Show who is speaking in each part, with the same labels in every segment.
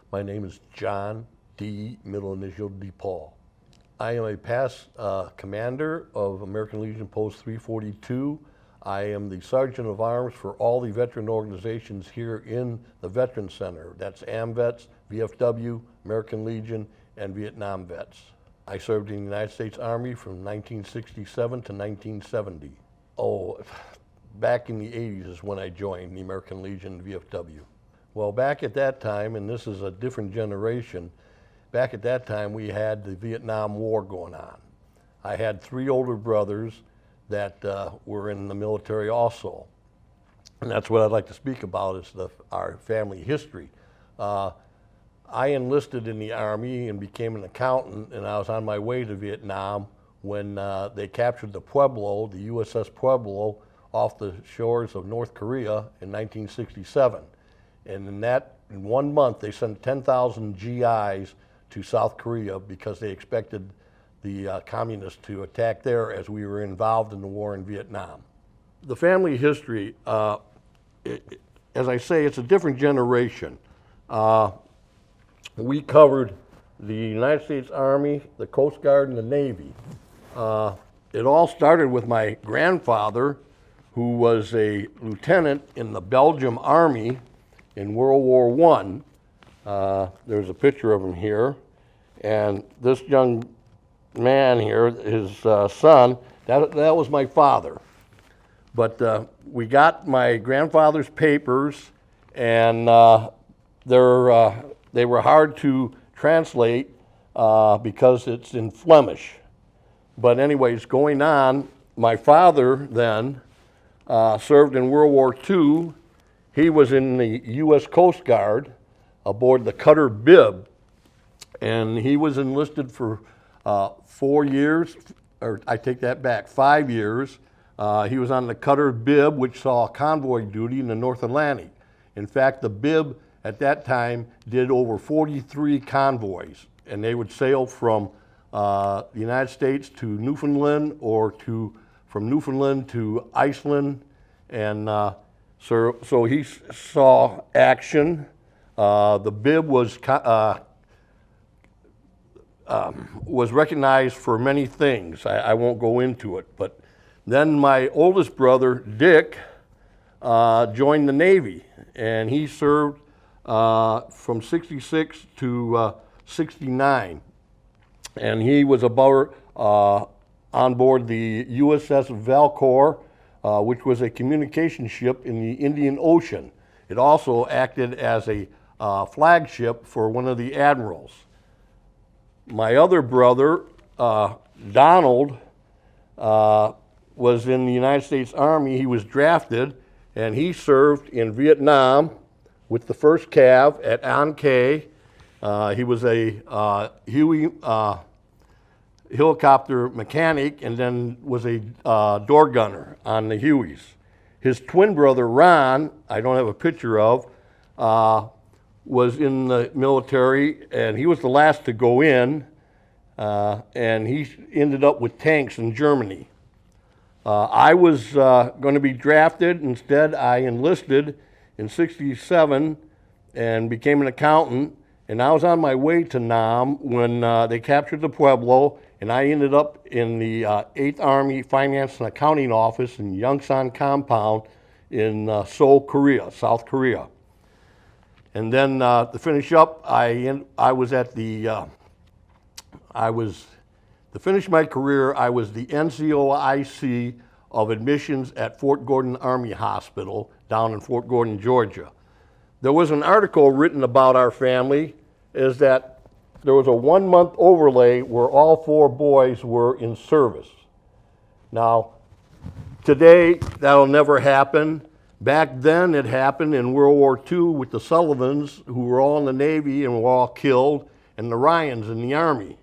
Speaker 1: My name is John D, middle initial Depauw. I am a past commander of American Legion Post 342. I am the Sergeant of Arms for all the veteran organizations here in the Veteran Center. That's AMVETS, VFW, American Legion, and Vietnam Vets. I served in the United States Army from 1967 to 1970. Oh, back in the 80s is when I joined the American Legion VFW. Well, back at that time, and this is a different generation, back at that time we had the Vietnam War going on. I had three older brothers that were in the military also. And that's what I'd like to speak about is our family history. I enlisted in the Army and became an accountant, and I was on my way to Vietnam when they captured the Pueblo, the USS Pueblo, off the shores of North Korea in 1967. And in 1 month, they sent 10,000 GIs to South Korea because they expected the communists to attack there as we were involved in the war in Vietnam. The family history, as I say, it's a different generation. We covered the United States Army, the Coast Guard, and the Navy. It all started with my grandfather, who was a lieutenant in the Belgium Army in World War I. There's a picture of him here. And this young man here, his son, that was my father. But we got my grandfather's papers, and they were hard to translate because it's in Flemish. But anyways, going on, my father then served in World War II. He was in the U.S. Coast Guard aboard the cutter Bib, and he was enlisted for 4 years, or I take that back, 5 years. He was on the cutter Bib, which saw convoy duty in the North Atlantic. In fact, the Bib at that time did over 43 convoys, and they would sail from the United States to Newfoundland or from Newfoundland to Iceland, and so he saw action. The Bib was recognized for many things. I won't go into it, but then my oldest brother, Dick, joined the Navy, and he served from 66 to 69. And he was on board the USS Valcour, which was a communication ship in the Indian Ocean. It also acted as a flagship for one of the admirals. My other brother, Donald, was in the United States Army. He was drafted, and he served in Vietnam with the 1st Cav at An Cay. He was a Huey helicopter mechanic, and then was a door gunner on the Hueys. His twin brother, Ron, I don't have a picture of, was in the military, and he was the last to go in, and he ended up with tanks in Germany. I was going to be drafted. Instead, I enlisted in 67 and became an accountant, and I was on my way to Nam when they captured the Pueblo, and I ended up in the 8th Army Finance and Accounting Office in Yongsan Compound in Seoul, Korea, South Korea. And then to finish up, to finish my career, I was the NCOIC of admissions at Fort Gordon Army Hospital down in Fort Gordon, Georgia. There was an article written about our family, is that there was a 1-month overlay where all 4 boys were in service. Now, today, that'll never happen. Back then, it happened in World War II with the Sullivans, who were all in the Navy and were all killed, and the Ryans in the Army.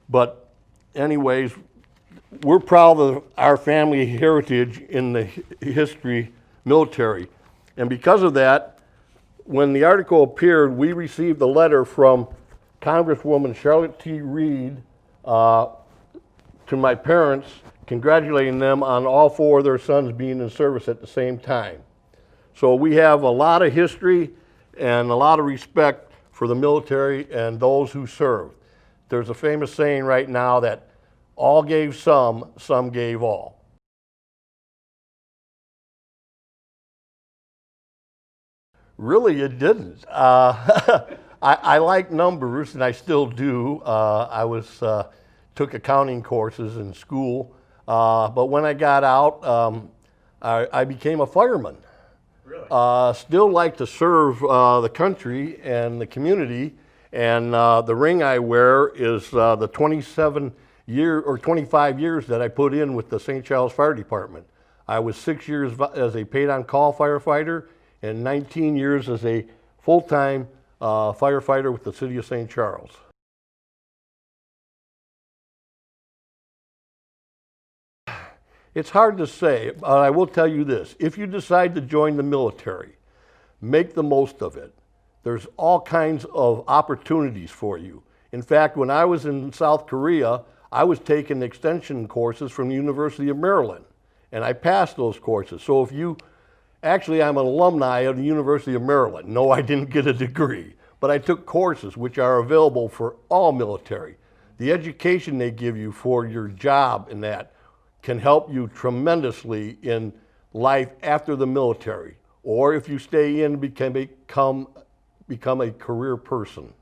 Speaker 1: But anyways, we're proud of our family heritage in the history military. And because of that, when the article appeared, we received a letter from Congresswoman Charlotte T. Reed to my parents, congratulating them on all 4 of their sons being in service at the same time. So we have a lot of history and a lot of respect for the military and those who served. There's a famous saying right now that all gave some gave all. Really, it didn't. I like numbers, and I still do. Took accounting courses in school, but when I got out, I became a fireman.
Speaker 2: Really?
Speaker 1: Still like to serve the country and the community, and the ring I wear is the 25 years that I put in with the St. Charles Fire Department. I was 6 years as a paid-on-call firefighter and 19 years as a full-time firefighter with the City of St. Charles. It's hard to say, but I will tell you this. If you decide to join the military, make the most of it. There's all kinds of opportunities for you. In fact, when I was in South Korea, I was taking extension courses from the University of Maryland, and I passed those courses. So actually I'm an alumni of the University of Maryland. No, I didn't get a degree, but I took courses which are available for all military. The education they give you for your job and that can help you tremendously in life after the military, or if you stay in, become a career person.